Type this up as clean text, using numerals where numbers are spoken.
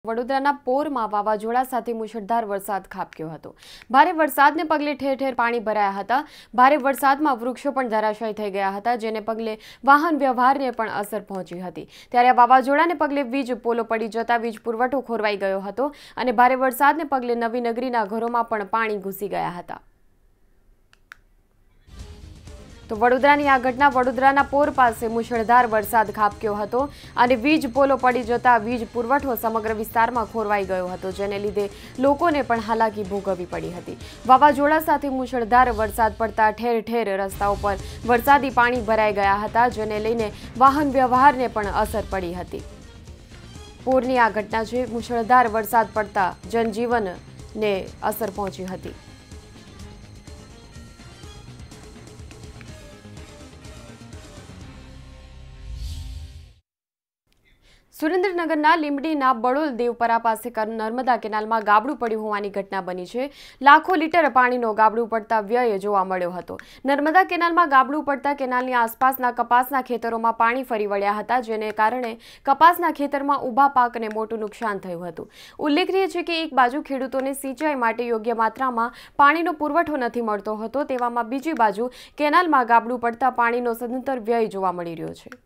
વડોદરાના પોરમાં વાવાઝોડા સાથે મુશળધાર વરસાદ ખાબક્યો હતો। ભારે વરસાદને પગલે ઠેર ઠેર પાણી ભરાયા હતા। ભારે વરસાદમાં વૃક્ષો પણ ધરાશાયી થઈ ગયા હતા, જેને પગલે વાહન વ્યવહારને પણ અસર પહોંચી હતી। ત્યારે વાવાઝોડાને પગલે વીજ પોલો પડી જતા વીજ પુરવઠો ખોરવાઈ ગયો હતો અને ભારે વરસાદને પગલે નવી નગરીના ઘરોમાં પણ પાણી ઘૂસી ગયા હતા। તો વડોદરાની આ ઘટના વડોદરાના પોર પાસે મુશળધાર વરસાદ ખાબક્યો હતો અને વીજ પોલો પડી જતા વીજ પુરવઠો સમગ્ર વિસ્તારમાં ખોરવાઈ ગયો હતો, જેને લીધે લોકોને પણ હાલાકી ભોગવવી પડી હતી। વાવાઝોડા સાથે મુશળધાર વરસાદ પડતા ઠેર ઠેર રસ્તાઓ પર વરસાદી પાણી ભરાઈ ગયા હતા, જેને લઈને વાહન વ્યવહારને પણ અસર પડી હતી। પૂરની આ ઘટના છે। મુશળધાર વરસાદ પડતા જનજીવનને અસર પહોંચી હતી। સુરેન્દ્રનગરના લીંબડીના બડોલ દેવપરા પાસે નર્મદા કેનાલમાં ગાબડું પડ્યું હોવાની ઘટના બની છે। લાખો લીટર પાણીનો ગાબડું પડતા વ્યય જોવા મળ્યો હતો। નર્મદા કેનાલમાં ગાબડું પડતા કેનાલની આસપાસના કપાસના ખેતરોમાં પાણી ફરી વળ્યા હતા, જેને કારણે કપાસના ખેતરમાં ઊભા પાકને મોટું નુકસાન થયું હતું। ઉલ્લેખનીય છે કે એક બાજુ ખેડૂતોને સિંચાઈ માટે યોગ્ય માત્રામાં પાણીનો પુરવઠો નથી મળતો હતો, તેવામાં બીજી બાજુ કેનાલમાં ગાબડું પડતા પાણીનો સદંતર વ્યય જોવા મળી રહ્યો છે।